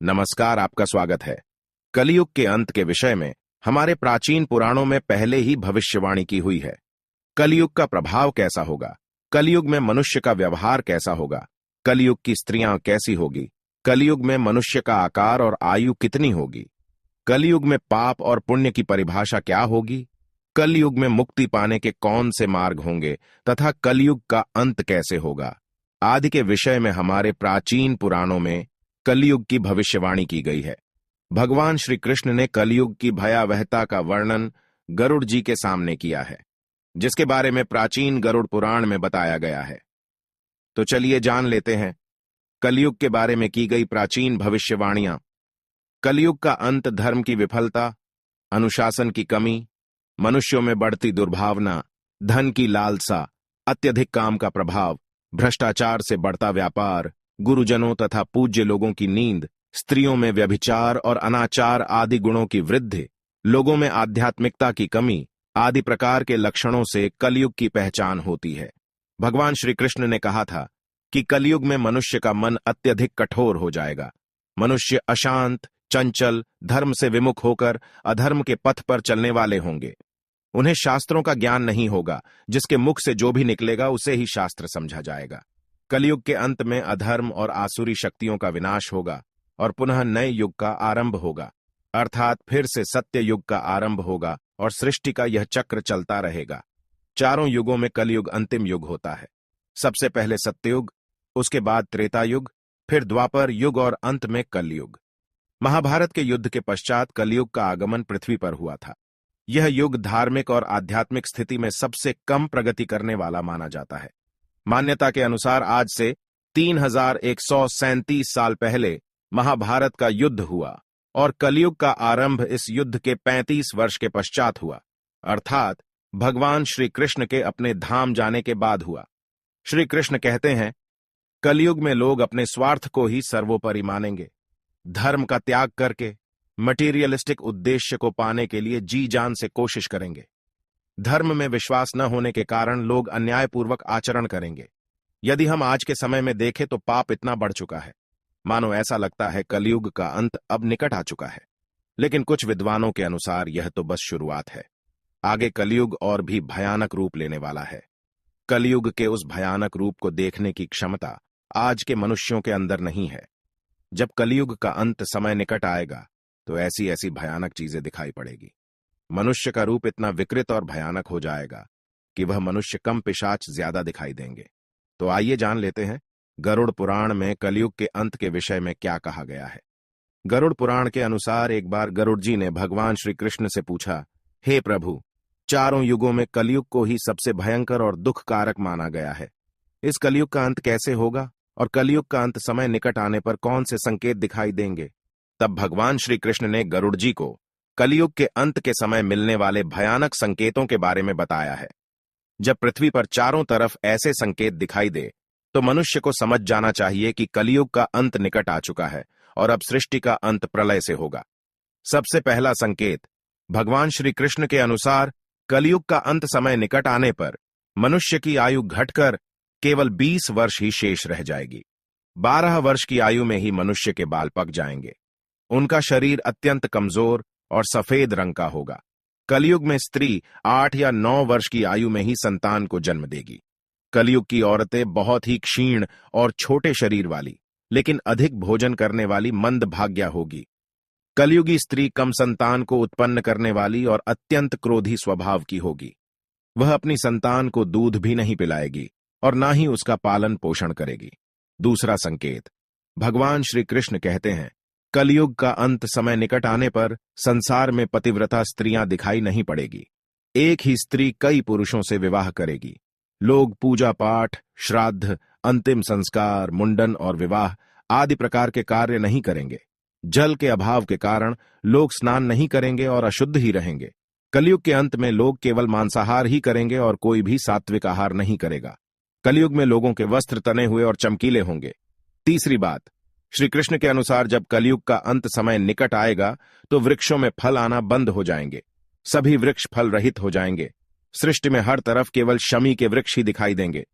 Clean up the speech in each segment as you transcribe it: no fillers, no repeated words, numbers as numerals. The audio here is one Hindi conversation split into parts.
नमस्कार, आपका स्वागत है। कलयुग के अंत के विषय में हमारे प्राचीन पुराणों में पहले ही भविष्यवाणी की हुई है। कलयुग का प्रभाव कैसा होगा, कलयुग में मनुष्य का व्यवहार कैसा होगा, कलयुग की स्त्रियां कैसी होगी, कलयुग में मनुष्य का आकार और आयु कितनी होगी, कलयुग में पाप और पुण्य की परिभाषा क्या होगी, कलयुग में मुक्ति पाने के कौन से मार्ग होंगे तथा कलयुग का अंत कैसे होगा आदि के विषय में हमारे प्राचीन पुराणों में कलयुग की भविष्यवाणी की गई है। भगवान श्री कृष्ण ने कलयुग की भयावहता का वर्णन गरुड़ जी के सामने किया है, जिसके बारे में प्राचीन गरुड़ पुराण में बताया गया है। तो चलिए जान लेते हैं कलयुग के बारे में की गई प्राचीन भविष्यवाणियां। कलयुग का अंत धर्म की विफलता, अनुशासन की कमी, मनुष्यों में बढ़ती दुर्भावना, धन की लालसा, अत्यधिक काम का प्रभाव, भ्रष्टाचार से बढ़ता व्यापार, गुरुजनों तथा पूज्य लोगों की नींद, स्त्रियों में व्यभिचार और अनाचार आदि गुणों की वृद्धि, लोगों में आध्यात्मिकता की कमी आदि प्रकार के लक्षणों से कलयुग की पहचान होती है। भगवान श्री कृष्ण ने कहा था कि कलयुग में मनुष्य का मन अत्यधिक कठोर हो जाएगा। मनुष्य अशांत, चंचल, धर्म से विमुख होकर अधर्म के पथ पर चलने वाले होंगे। उन्हें शास्त्रों का ज्ञान नहीं होगा, जिसके मुख से जो भी निकलेगा उसे ही शास्त्र समझा जाएगा। कलयुग के अंत में अधर्म और आसुरी शक्तियों का विनाश होगा और पुनः नए युग का आरंभ होगा, अर्थात फिर से सत्य युग का आरंभ होगा और सृष्टि का यह चक्र चलता रहेगा। चारों युगों में कलयुग अंतिम युग होता है। सबसे पहले सत्ययुग, उसके बाद त्रेता युग, फिर द्वापर युग और अंत में कलयुग। महाभारत के युद्ध के पश्चात कलयुग का आगमन पृथ्वी पर हुआ था। यह युग धार्मिक और आध्यात्मिक स्थिति में सबसे कम प्रगति करने वाला माना जाता है। मान्यता के अनुसार आज से 3137 साल पहले महाभारत का युद्ध हुआ और कलयुग का आरंभ इस युद्ध के 35 वर्ष के पश्चात हुआ, अर्थात भगवान श्री कृष्ण के अपने धाम जाने के बाद हुआ। श्री कृष्ण कहते हैं, कलयुग में लोग अपने स्वार्थ को ही सर्वोपरि मानेंगे। धर्म का त्याग करके मटीरियलिस्टिक उद्देश्य को पाने के लिए जी जान से कोशिश करेंगे। धर्म में विश्वास न होने के कारण लोग अन्यायपूर्वक आचरण करेंगे। यदि हम आज के समय में देखें तो पाप इतना बढ़ चुका है, मानो ऐसा लगता है कलयुग का अंत अब निकट आ चुका है। लेकिन कुछ विद्वानों के अनुसार यह तो बस शुरुआत है। आगे कलयुग और भी भयानक रूप लेने वाला है। कलयुग के उस भयानक रूप को देखने की क्षमता आज के मनुष्यों के अंदर नहीं है। जब कलयुग का अंत समय निकट आएगा तो ऐसी ऐसी भयानक चीजें दिखाई पड़ेगी। मनुष्य का रूप इतना विकृत और भयानक हो जाएगा कि वह मनुष्य कम पिशाच ज्यादा दिखाई देंगे। तो आइए जान लेते हैं गरुड़ पुराण में कलयुग के अंत के विषय में क्या कहा गया है। गरुड़ पुराण के अनुसार एक बार गरुड़ जी ने भगवान श्री कृष्ण से पूछा, हे प्रभु, चारों युगों में कलयुग को ही सबसे भयंकर और दुखकारक माना गया है। इस कलयुग का अंत कैसे होगा और कलयुग का अंत समय निकट आने पर कौन से संकेत दिखाई देंगे? तब भगवान श्री कृष्ण ने गरुड़ जी को कलयुग के अंत के समय मिलने वाले भयानक संकेतों के बारे में बताया है। जब पृथ्वी पर चारों तरफ ऐसे संकेत दिखाई दे तो मनुष्य को समझ जाना चाहिए कि कलयुग का अंत निकट आ चुका है और अब सृष्टि का अंत प्रलय से होगा। सबसे पहला संकेत, भगवान श्री कृष्ण के अनुसार कलयुग का अंत समय निकट आने पर मनुष्य की आयु घटकर केवल 20 वर्ष ही शेष रह जाएगी। 12 वर्ष की आयु में ही मनुष्य के बाल पक जाएंगे। उनका शरीर अत्यंत कमजोर और सफेद रंग का होगा। कलयुग में स्त्री 8 या 9 वर्ष की आयु में ही संतान को जन्म देगी। कलयुग की औरतें बहुत ही क्षीण और छोटे शरीर वाली, लेकिन अधिक भोजन करने वाली मंदभाग्या होगी। कलयुगी स्त्री कम संतान को उत्पन्न करने वाली और अत्यंत क्रोधी स्वभाव की होगी। वह अपनी संतान को दूध भी नहीं पिलाएगी और ना ही उसका पालन पोषण करेगी। दूसरा संकेत, भगवान श्री कृष्ण कहते हैं, कलयुग का अंत समय निकट आने पर संसार में पतिव्रता स्त्रियां दिखाई नहीं पड़ेगी। एक ही स्त्री कई पुरुषों से विवाह करेगी। लोग पूजा पाठ, श्राद्ध, अंतिम संस्कार, मुंडन और विवाह आदि प्रकार के कार्य नहीं करेंगे। जल के अभाव के कारण लोग स्नान नहीं करेंगे और अशुद्ध ही रहेंगे। कलयुग के अंत में लोग केवल मांसाहार ही करेंगे और कोई भी सात्विक आहार नहीं करेगा। कलयुग में लोगों के वस्त्र तने हुए और चमकीले होंगे। तीसरी बात, श्री कृष्ण के अनुसार जब कलयुग का अंत समय निकट आएगा तो वृक्षों में फल आना बंद हो जाएंगे। सभी वृक्ष फल रहित हो जाएंगे। सृष्टि में हर तरफ केवल शमी के वृक्ष ही दिखाई देंगे।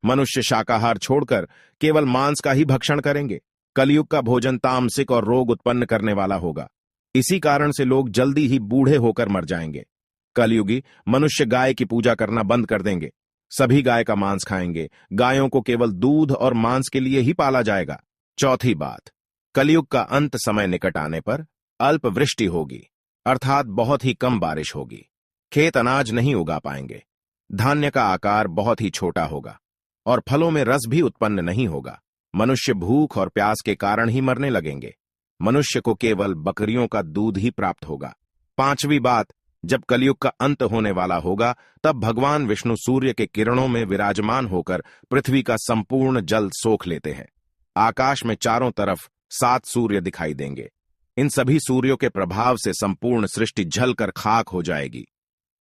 मनुष्य शाकाहार छोड़कर केवल मांस का ही भक्षण करेंगे। कलयुग का भोजन तामसिक और रोग उत्पन्न करने वाला होगा। इसी कारण से लोग जल्दी ही बूढ़े होकर मर जाएंगे। कलयुगी मनुष्य गाय की पूजा करना बंद कर देंगे। सभी गाय का मांस खाएंगे। गायों को केवल दूध और मांस के लिए ही पाला जाएगा। चौथी बात, कलयुग का अंत समय निकट आने पर अल्प वृष्टि होगी, अर्थात बहुत ही कम बारिश होगी। खेत अनाज नहीं उगा पाएंगे। धान्य का आकार बहुत ही छोटा होगा और फलों में रस भी उत्पन्न नहीं होगा। मनुष्य भूख और प्यास के कारण ही मरने लगेंगे। मनुष्य को केवल बकरियों का दूध ही प्राप्त होगा। पांचवी बात, जब कलयुग का अंत होने वाला होगा तब भगवान विष्णु सूर्य के किरणों में विराजमान होकर पृथ्वी का संपूर्ण जल सोख लेते हैं। आकाश में चारों तरफ 7 सूर्य दिखाई देंगे। इन सभी सूर्यों के प्रभाव से संपूर्ण सृष्टि जलकर खाक हो जाएगी।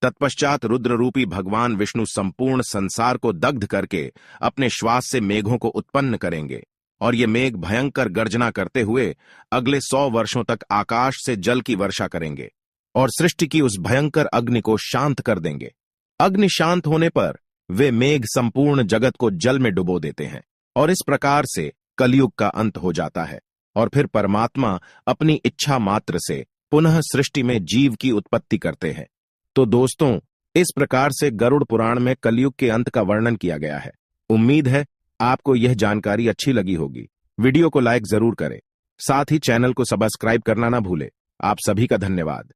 तत्पश्चात रुद्र रूपी भगवान विष्णु संपूर्ण संसार को दग्ध करके अपने श्वास से मेघों को उत्पन्न करेंगे और ये मेघ भयंकर गर्जना करते हुए अगले 100 वर्षों तक आकाश से जल की वर्षा करेंगे और सृष्टि की उस भयंकर अग्नि को शांत कर देंगे। अग्नि शांत होने पर वे मेघ संपूर्ण जगत को जल में डुबो देते हैं और इस प्रकार से कलयुग का अंत हो जाता है और फिर परमात्मा अपनी इच्छा मात्र से पुनः सृष्टि में जीव की उत्पत्ति करते हैं। तो दोस्तों, इस प्रकार से गरुड़ पुराण में कलयुग के अंत का वर्णन किया गया है। उम्मीद है आपको यह जानकारी अच्छी लगी होगी। वीडियो को लाइक जरूर करें, साथ ही चैनल को सब्सक्राइब करना ना भूलें। आप सभी का धन्यवाद।